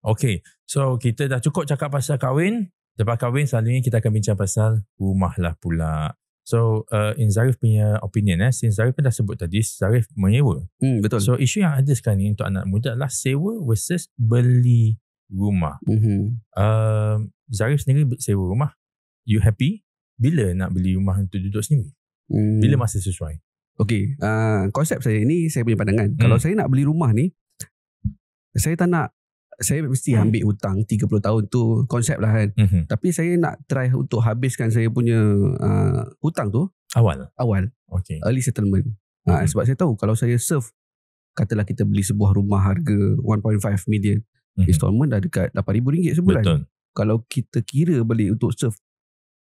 Okay, so kita dah cukup cakap pasal kahwin. Lepas kahwin selalunya kita akan bincang pasal rumah lah pula. So in Zarif punya opinion, since Zarif pun dah sebut tadi, Zarif menyewa. Betul. So isu yang ada sekarang ni untuk anak muda adalah sewa versus beli rumah. Zarif sendiri sewa rumah. You happy? Bila nak beli rumah untuk duduk sendiri? Bila masa sesuai? Okay, konsep saya ni, saya punya pandangan. Kalau saya nak beli rumah ni, saya tak nak, saya mesti ambil hutang 30 tahun tu konsep lah kan. Tapi saya nak try untuk habiskan saya punya hutang tu awal. Okay. Early settlement. Sebab saya tahu kalau saya serve, katalah kita beli sebuah rumah harga 1.5 million, installment dah dekat RM8,000 sebulan. Betul. Kalau kita kira balik untuk serve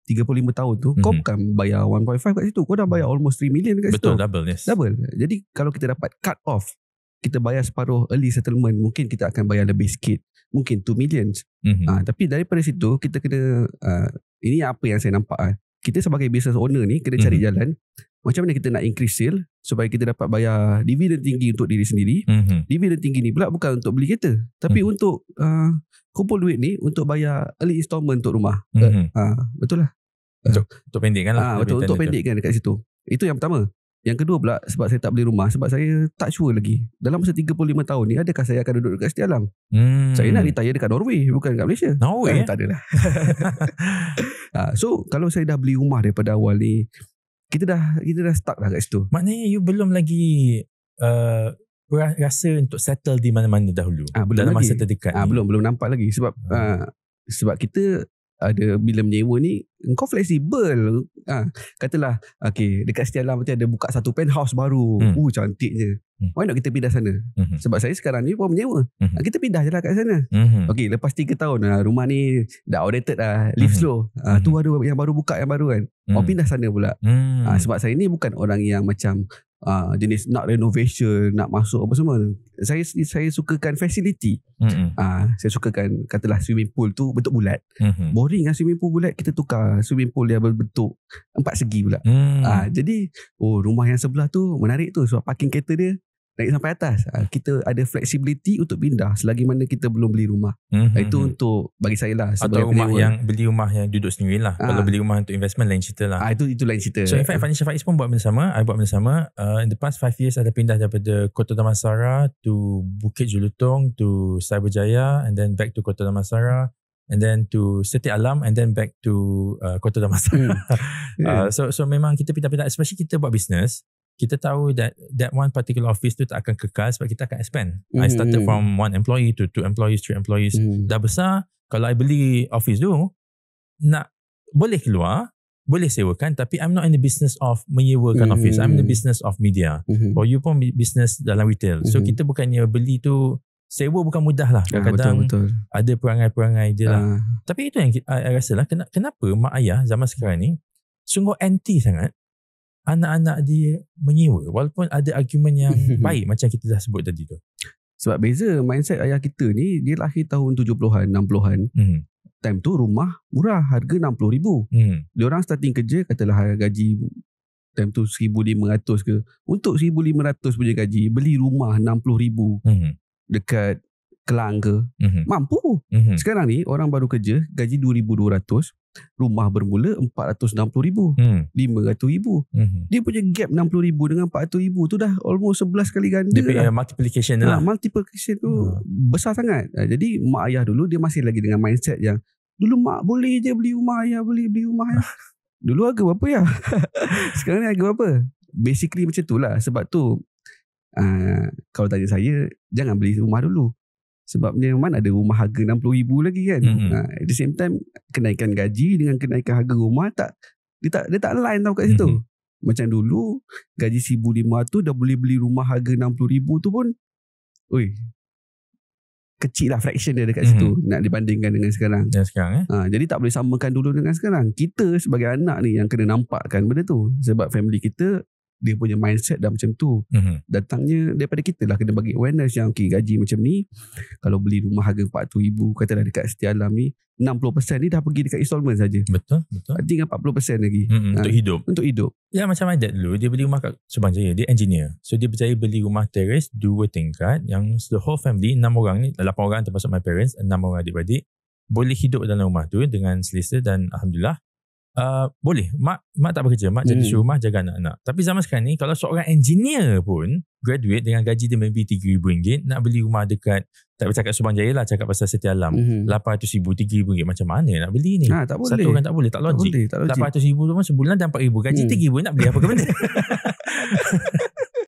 35 tahun tu, kau bukan bayar 1.5 kat situ, kau dah bayar almost 3 million kat situ. Betul, double, yes. Double. Jadi kalau kita dapat cut off, kita bayar separuh early settlement, mungkin kita akan bayar lebih sikit, mungkin 2 million. Tapi daripada situ kita kena, ini apa yang saya nampak, kita sebagai business owner ni kena cari jalan macam mana kita nak increase sale supaya kita dapat bayar dividen tinggi untuk diri sendiri. Dividen tinggi ni pula bukan untuk beli kereta, tapi untuk kumpul duit ni untuk bayar early installment untuk rumah. Betul lah. Untuk pendekkan lah. Betul, untuk pendekkan dekat situ. Itu yang pertama. Yang kedua pula, sebab saya tak beli rumah, sebab saya tak sure lagi dalam masa 35 tahun ni, adakah saya akan duduk dekat Setia Alam. Saya nak retire dekat Norway, bukan dekat Malaysia. Norway? Tak adalah. So kalau saya dah beli rumah daripada awal ni, kita dah stuck dah kat situ. Maknanya you belum lagi rasa untuk settle di mana-mana dahulu dalam masa terdekat ni. Belum nampak lagi. Sebab kita ada, bila menyewa ni kau fleksibel. Katalah dekat Setia Alam ada buka satu penthouse baru, cantiknya, why not kita pindah sana. Sebab saya sekarang ni pun menyewa, kita pindah je lah kat sana. Lepas 3 tahun rumah ni dah outdated lah, live slow, tu ada yang baru buka, yang baru kan, pindah sana pula. Sebab saya ni bukan orang yang macam jenis nak renovation, nak masuk apa semua. Saya sukakan facility. Saya sukakan, katalah swimming pool tu bentuk bulat. Boring lah swimming pool bulat, kita tukar swimming pool dia berbentuk 4 segi pula. Jadi rumah yang sebelah tu menarik tu, sebab parking kereta dia naik sampai atas. Kita ada flexibility untuk pindah selagi mana kita belum beli rumah. Itu untuk bagi saya lah. Atau rumah yang beli rumah yang duduk sendiri lah. Kalau beli rumah untuk investment lain cerita lah. Itu lain cerita. So in fact Financial Faiz pun buat benda sama. I buat benda sama. In the past 5 years ada pindah daripada Kota Damansara to Bukit Jelutong to Cyberjaya, and then back to Kota Damansara, and then to Setia Alam, and then back to Kota Damansara. So memang kita pindah-pindah, especially kita buat business. Kita tahu that one particular office tu tak akan kekal sebab kita akan expand. I started from 1 employee to 2 employees, 3 employees. Dah besar, kalau I beli office tu, boleh keluar, boleh sewakan, tapi I'm not in the business of menyewakan office. I'm in the business of media. Or you pun business dalam retail. So kita bukannya beli tu, sewa bukan mudah lah. Kadang-kadang betul. ada perangai-perangai je lah. Tapi itu yang I rasa lah, kenapa mak ayah zaman sekarang ni sungguh anti sangat anak-anak dia menyewa, walaupun ada argumen yang baik macam kita dah sebut tadi tu. Sebab beza mindset ayah kita ni, dia lahir tahun 70-an, 60-an. Time tu rumah murah, harga RM60,000. Dia orang starting kerja, katalah gaji time tu 1,500 ke. Untuk 1,500 punya gaji, beli rumah RM60,000 dekat Kelang ke, mampu. Sekarang ni orang baru kerja, gaji 2,200, rumah bermula 460,000, 500,000. Dia punya gap 60,000 dengan 400,000 tu dah almost 11 kali ganda. Dia punya multiplication lah. Multiplication tu besar sangat. Jadi mak ayah dulu dia masih lagi dengan mindset yang dulu mak boleh je beli rumah, ayah boleh beli rumah ayah. Dulu harga berapa ya? Sekarang ni harga berapa? Basically macam tu lah. Sebab tu kalau tanya saya, jangan beli rumah dulu. Sebabnya mana ada rumah harga 60,000 lagi kan. At the same time, kenaikan gaji dengan kenaikan harga rumah dia tak align tau kat situ. Macam dulu gaji 1,500 dah boleh beli rumah harga 60,000 tu pun kecil lah fraction dia dekat situ nak dibandingkan dengan sekarang. Jadi tak boleh samakan dulu dengan sekarang. Kita sebagai anak ni yang kena nampakkan benda tu. Sebab family kita dia punya mindset dah macam tu. Datangnya daripada kita lah, kena bagi awareness yang okay, gaji macam ni, kalau beli rumah harga 400,000 katalah dekat Setia Alam ni, 60% ni dah pergi dekat installment saja. Betul. Tinggal 40% lagi untuk hidup. Ya, macam my dad dulu, dia beli rumah kat Subang Jaya, dia engineer. So dia berjaya beli rumah terrace 2 tingkat yang the whole family 6 orang ni, 8 orang termasuk my parents, 6 orang adik-beradik boleh hidup dalam rumah tu dengan selesa dan alhamdulillah. Boleh. Mak tak bekerja, mak jadi suruh rumah, jaga anak-anak. Tapi zaman sekarang ni, kalau seorang engineer pun graduate dengan gaji dia maybe RM3,000, nak beli rumah dekat, tak bercakap Subang Jaya lah, cakap pasal Setia Alam, RM800,000, RM3,000, macam mana nak beli ni? Tak boleh. Satu orang tak boleh, tak logik. Tak logik. RM800,000 tu sebulan dan RM4,000, gaji RM3,000, nak beli apa ke benda?